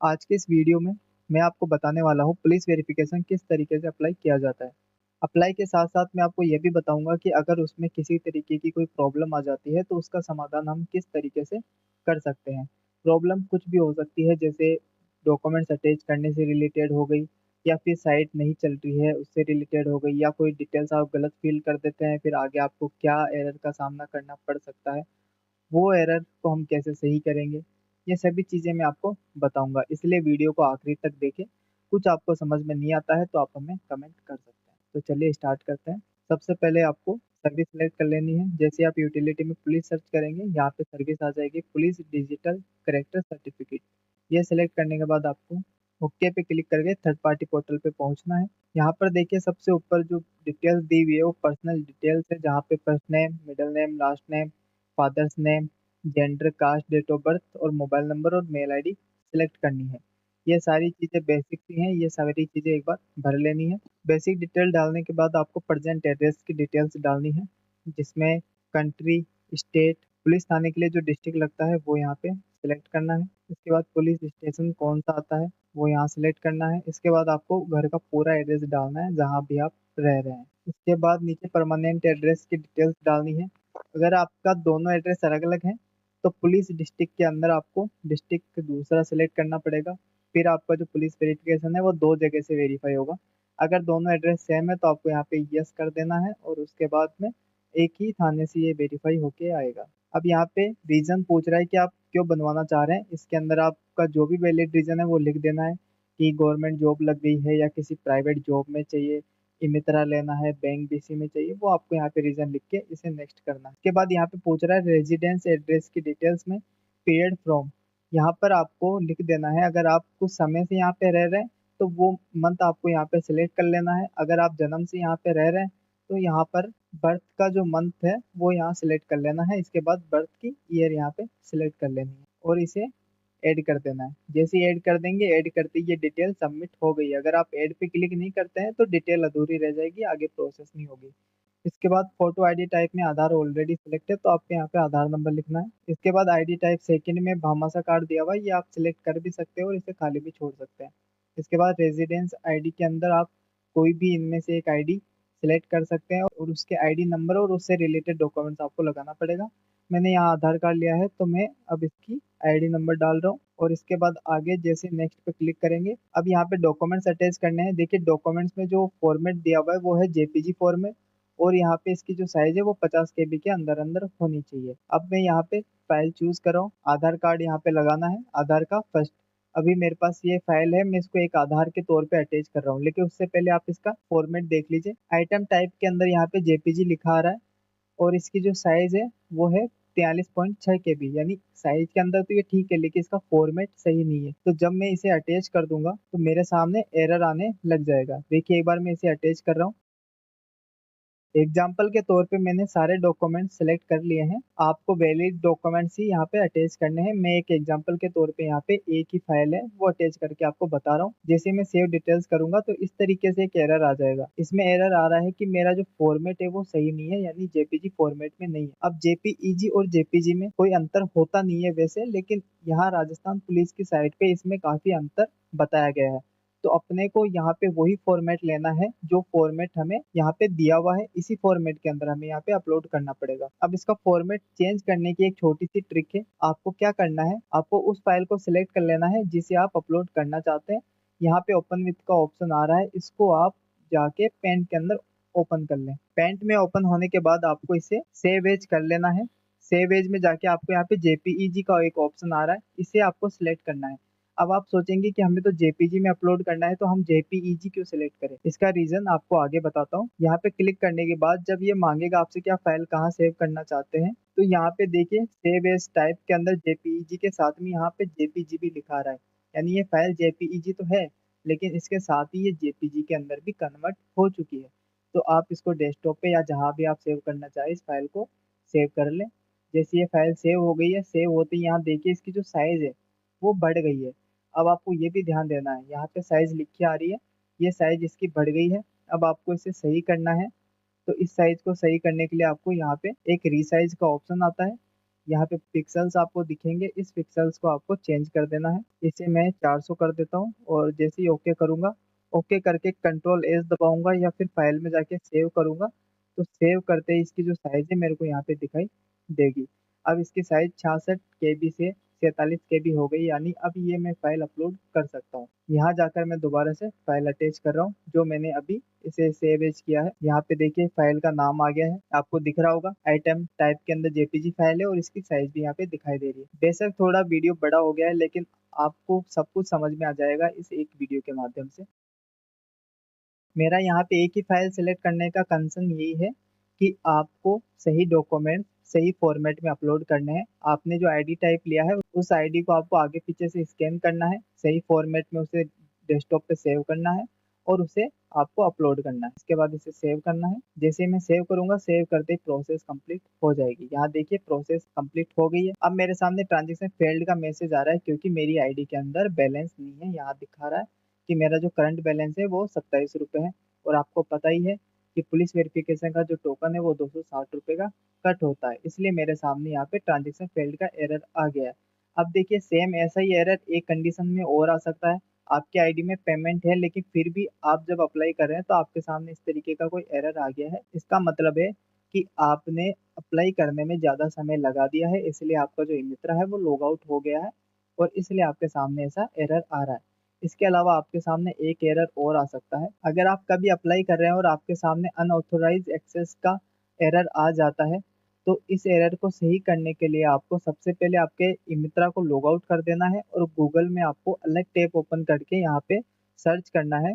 आज के इस वीडियो में मैं आपको बताने वाला हूँ पुलिस वेरिफिकेशन किस तरीके से अप्लाई किया जाता है। अप्लाई के साथ-साथ मैं आपको ये भी बताऊँगा कि अगर उसमें किसी तरीके की कोई प्रॉब्लम आ जाती है तो उसका समाधान हम किस तरीके से कर सकते हैं। प्रॉब्लम कुछ भी हो सकती है, जैसे डॉक्यूमेंट्स अटैच करने से रिलेटेड हो गई, या फिर साइट नहीं चल रही है उससे रिलेटेड हो गई, या कोई डिटेल्स आप गलत फ़िल कर देते हैं, फिर आगे आपको क्या एरर का सामना करना पड़ सकता है। वो एरर को हम कैसे सही करेंगे, ये सभी चीज़ें मैं आपको बताऊँगा, इसलिए वीडियो को आखिरी तक देखें। कुछ आपको समझ में नहीं आता है तो आप हमें कमेंट कर सकते हैं। तो चलिए स्टार्ट करते हैं। सबसे पहले आपको सर्विस सेलेक्ट कर लेनी है। जैसे आप यूटिलिटी में पुलिस सर्च करेंगे, यहाँ पे सर्विस आ जाएगी पुलिस डिजिटल कैरेक्टर सर्टिफिकेट। ये सेलेक्ट करने के बाद आपको ओके पे क्लिक करके थर्ड पार्टी पोर्टल पे पहुँचना है। यहाँ पर देखिए सबसे ऊपर जो डिटेल्स दी हुई है वो पर्सनल डिटेल्स है, जहाँ पे first name, middle name, last name, father's name, gender, caste, date of birth और मोबाइल नंबर और मेल आईडी सिलेक्ट करनी है। ये सारी चीज़ें बेसिक सी हैं, ये सारी चीज़ें एक बार भर लेनी है। बेसिक डिटेल डालने के बाद आपको प्रेजेंट एड्रेस की डिटेल्स डालनी है, जिसमें कंट्री, स्टेट, पुलिस थाने के लिए जो डिस्ट्रिक्ट लगता है वो यहाँ पे सिलेक्ट करना है। इसके बाद पुलिस स्टेशन कौन सा आता है वो यहाँ सिलेक्ट करना है। इसके बाद आपको घर का पूरा एड्रेस डालना है जहाँ भी आप रह रहे हैं। इसके बाद नीचे परमानेंट एड्रेस की डिटेल्स डालनी है। अगर आपका दोनों एड्रेस अलग-अलग हैं, तो पुलिस डिस्ट्रिक्ट के अंदर आपको डिस्ट्रिक्ट दूसरा सेलेक्ट करना पड़ेगा। फिर आपका जो पुलिस वेरिफिकेशन है वो 2 जगह से वेरीफाई होगा। अगर दोनों एड्रेस सेम है तो आपको यहाँ पे यस कर देना है और उसके बाद में एक ही थाने से ये वेरीफाई होके आएगा। अब यहाँ पे रीज़न पूछ रहा है कि आप क्यों बनवाना चाह रहे हैं। इसके अंदर आपका जो भी वैलिड रीज़न है वो लिख देना है कि गवर्नमेंट जॉब लग गई है या किसी प्राइवेट जॉब में चाहिए, इमित्रा लेना है, बैंक बीसी में चाहिए, वो आपको यहाँ पे रीज़न लिख के इसे नेक्स्ट करना है। उसके बाद यहाँ पे पूछ रहा है रेजिडेंस एड्रेस की डिटेल्स में पीरियड फ्रॉम, यहाँ पर आपको लिख देना है। अगर आप कुछ समय से यहाँ पे रह रहे हैं तो वो मंथ आपको यहाँ पे सिलेक्ट कर लेना है। अगर आप जन्म से यहाँ पे रह रहे हैं तो यहाँ पर बर्थ का जो मंथ है वो यहाँ सिलेक्ट कर लेना है। इसके बाद बर्थ की ईयर यहाँ पे सिलेक्ट कर लेनी है और इसे ऐड कर देना है। जैसे ही ऐड कर देंगे, ऐड करते ही ये डिटेल सबमिट हो गई। अगर आप ऐड पे क्लिक नहीं करते हैं तो डिटेल अधूरी रह जाएगी, आगे प्रोसेस नहीं होगी। इसके बाद फोटो आईडी टाइप में आधार ऑलरेडी सिलेक्ट है तो आपको यहाँ पे आधार नंबर लिखना है। इसके बाद आईडी टाइप सेकंड में भामाशाह कार्ड दिया हुआ है, ये आप सिलेक्ट कर भी सकते हो और इसे खाली भी छोड़ सकते हैं। इसके बाद रेजिडेंस आईडी के अंदर आप कोई भी इनमें से एक आईडी सिलेक्ट कर सकते हैं और उसके आईडी नंबर और उससे रिलेटेड डॉक्यूमेंट्स आपको लगाना पड़ेगा। मैंने यहाँ आधार कार्ड लिया है तो मैं अब इसकी आईडी नंबर डाल रहा हूँ और इसके बाद आगे जैसे नेक्स्ट पे क्लिक करेंगे। अब यहाँ पे डॉक्यूमेंट्स अटैच करने हैं। देखिए डॉक्यूमेंट्स में जो फॉर्मेट दिया हुआ है वो है जेपीजी फॉर्मेट और यहाँ पे इसकी जो साइज है वो 50 केबी के अंदर अंदर होनी चाहिए। अब मैं यहाँ पे फाइल चूज कर रहा हूँ, आधार कार्ड यहाँ पे लगाना है, आधार का फर्स्ट। अभी मेरे पास ये फाइल है, मैं इसको एक आधार के तौर पे अटैच कर रहा हूँ, लेकिन उससे पहले आप इसका फॉर्मेट देख लीजिए। आइटम टाइप के अंदर यहाँ पे जेपीजी लिखा आ रहा है और इसकी जो साइज है वो है 43.6 केबी, यानी साइज के अंदर तो ये ठीक है लेकिन इसका फॉर्मेट सही नहीं है। तो जब मैं इसे अटैच कर दूंगा तो मेरे सामने एरर आने लग जाएगा। देखिए एक बार मैं इसे अटैच कर रहा हूँ। एग्जाम्पल के तौर पे मैंने सारे डॉक्यूमेंट सेलेक्ट कर लिए हैं। आपको वैलिड डॉक्यूमेंट्स ही यहाँ पे अटैच करने हैं। मैं एक एग्जाम्पल के तौर पे यहाँ पे एक ही फाइल है वो अटैच करके आपको बता रहा हूँ। जैसे मैं सेव डिटेल्स करूंगा तो इस तरीके से एक एरर आ जाएगा। इसमें एरर आ रहा है कि मेरा जो फॉर्मेट है वो सही नहीं है, यानी जेपीजी फॉर्मेट में नहीं है। अब जेपीईजी और जेपीजी में कोई अंतर होता नहीं है वैसे, लेकिन यहाँ राजस्थान पुलिस की साइट पे इसमें काफी अंतर बताया गया है। तो अपने को यहाँ पे वही फॉर्मेट लेना है जो फॉर्मेट हमें यहाँ पे दिया हुआ है, इसी फॉर्मेट के अंदर हमें यहाँ पे अपलोड करना पड़ेगा। अब इसका फॉर्मेट चेंज करने की एक छोटी सी ट्रिक है। आपको क्या करना है, आपको उस फाइल को सिलेक्ट कर लेना है जिसे आप अपलोड करना चाहते हैं। यहाँ पे ओपन विथ का ऑप्शन आ रहा है, इसको आप जाके पेंट के अंदर ओपन कर लें। पेंट में ओपन होने के बाद आपको इसे सेव एज कर लेना है। सेव एज में जाके आपको यहाँ पे जेपीईजी का एक ऑप्शन आ रहा है, इसे आपको सिलेक्ट करना है। अब आप सोचेंगे कि हमें तो जेपीजी में अपलोड करना है तो हम जेपीईजी क्यों सिलेक्ट करें। इसका रीजन आपको आगे बताता हूँ। यहाँ पे क्लिक करने के बाद जब ये मांगेगा आपसे कि आप फाइल कहाँ सेव करना चाहते हैं, तो यहाँ पे देखिए सेव एज टाइप के अंदर जेपीईजी के साथ में यहाँ पे जेपीजी भी लिखा रहा है, यानी ये फाइल जेपीईजी तो है लेकिन इसके साथ ही ये जेपीजी के अंदर भी कन्वर्ट हो चुकी है। तो आप इसको डेस्कटॉप पे या जहाँ भी आप सेव करना चाहें इस फाइल को सेव कर लें। जैसे ये फाइल सेव हो गई है, सेव होते ही यहाँ देखिए इसकी जो साइज है वो बढ़ गई है। अब आपको ये भी ध्यान देना है, यहाँ पे साइज लिखी आ रही है, ये साइज इसकी बढ़ गई है। अब आपको इसे सही करना है, तो इस साइज को सही करने के लिए आपको यहाँ पे एक रीसाइज का ऑप्शन आता है, यहाँ पे पिक्सेल्स आपको दिखेंगे, इस पिक्सेल्स को आपको चेंज कर देना है। इसे मैं 400 कर देता हूँ और जैसे ही ओके करूँगा, ओके करके कंट्रोल एस दबाऊंगा या फिर फाइल में जाके सेव करूँगा, तो सेव करते ही इसकी जो साइज़ है मेरे को यहाँ पे दिखाई देगी। अब इसकी साइज़ 66 केबी से 47 केबी हो गई, यानी अब ये मैं फाइल अपलोड कर सकता हूँ। यहाँ जाकर मैं दोबारा से फाइल अटैच कर रहा हूँ, जो मैंने अभी इसे सेव एज किया है। यहाँ पे देखिए फाइल का नाम आ गया है, आपको दिख रहा होगा आइटम टाइप के अंदर जेपीजी फाइल है और इसकी साइज भी यहाँ पे दिखाई दे रही है। बेशक थोड़ा वीडियो बड़ा हो गया है, लेकिन आपको सब कुछ समझ में आ जाएगा इस एक वीडियो के माध्यम से। मेरा यहाँ पे एक ही फाइल सेलेक्ट करने का कंसर्न यही है कि आपको सही डॉक्यूमेंट सही फॉर्मेट में अपलोड करने हैं। आपने जो आईडी टाइप लिया है उस आईडी को आपको आगे पीछे से स्कैन करना है, सही फॉर्मेट में उसे डेस्कटॉप पे सेव करना है और उसे आपको अपलोड करना है। इसके बाद इसे सेव करना है। जैसे ही मैं सेव करूंगा, सेव करते ही प्रोसेस कंप्लीट हो जाएगी। यहाँ देखिए प्रोसेस कंप्लीट हो गई है। अब मेरे सामने ट्रांजेक्शन फेल्ड का मैसेज आ रहा है, क्योंकि मेरी आईडी के अंदर बैलेंस नहीं है। यहाँ दिखा रहा है कि मेरा जो करंट बैलेंस है वो 27 रुपये है। और आपको पता ही है कि पुलिस वेरिफिकेशन का जो टोकन है वो 260 रुपये का कट होता है, इसलिए मेरे सामने यहाँ पे ट्रांजेक्शन फेल्ड का एरर आ गया है। अब देखिए सेम ऐसा ही एरर एक कंडीशन में और आ सकता है। आपके आईडी में पेमेंट है, लेकिन फिर भी आप जब अप्लाई कर रहे हैं तो आपके सामने इस तरीके का कोई एरर आ गया है। इसका मतलब है कि आपने अप्लाई करने में ज़्यादा समय लगा दिया है, इसलिए आपका जो मित्र है वो लॉग आउट हो गया है और इसलिए आपके सामने ऐसा एरर आ रहा है। इसके अलावा आपके सामने एक एरर और आ सकता है। अगर आप कभी अप्लाई कर रहे हैं और आपके सामने अनऑथोराइज एक्सेस का एरर आ जाता है, तो इस एरर को सही करने के लिए आपको सबसे पहले आपके इमित्रा को लॉग आउट कर देना है और गूगल में आपको अलग टैब ओपन करके यहाँ पे सर्च करना है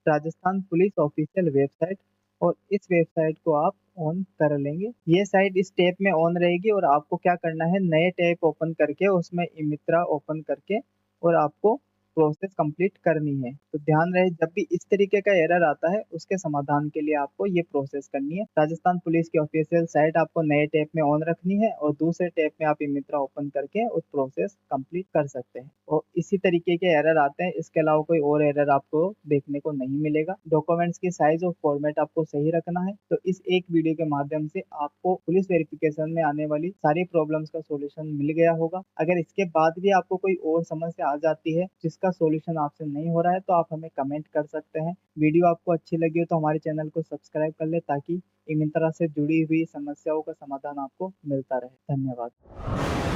राजस्थान पुलिस ऑफिशियल वेबसाइट, और इस वेबसाइट को आप ऑन कर लेंगे। ये साइट इस टैब में ऑन रहेगी और आपको क्या करना है, नए टैब ओपन करके उसमें इमित्रा ओपन करके और आपको प्रोसेस कंप्लीट करनी है। तो ध्यान रहे, जब भी इस तरीके का एरर आता है उसके समाधान के लिए आपको ये प्रोसेस करनी है। राजस्थान पुलिस की ऑफिशियल साइट आपको नए टैब में ऑन रखनी है और दूसरे टैब में आप इमित्रा ओपन करके उस प्रोसेस कंप्लीट कर सकते हैं। और इसी तरीके के एरर आते हैं, इसके अलावा कोई और एरर आपको देखने को नहीं मिलेगा। डॉक्यूमेंट्स की साइज और फॉर्मेट आपको सही रखना है। तो इस एक वीडियो के माध्यम से आपको पुलिस वेरिफिकेशन में आने वाली सारी प्रॉब्लम्स का सॉल्यूशन मिल गया होगा। अगर इसके बाद भी आपको कोई और समस्या आ जाती है जिसका सॉल्यूशन आपसे नहीं हो रहा है, तो आप हमें कमेंट कर सकते हैं। वीडियो आपको अच्छी लगी हो तो हमारे चैनल को सब्सक्राइब कर ले, ताकि इन तरह से जुड़ी हुई समस्याओं का समाधान आपको मिलता रहे। धन्यवाद।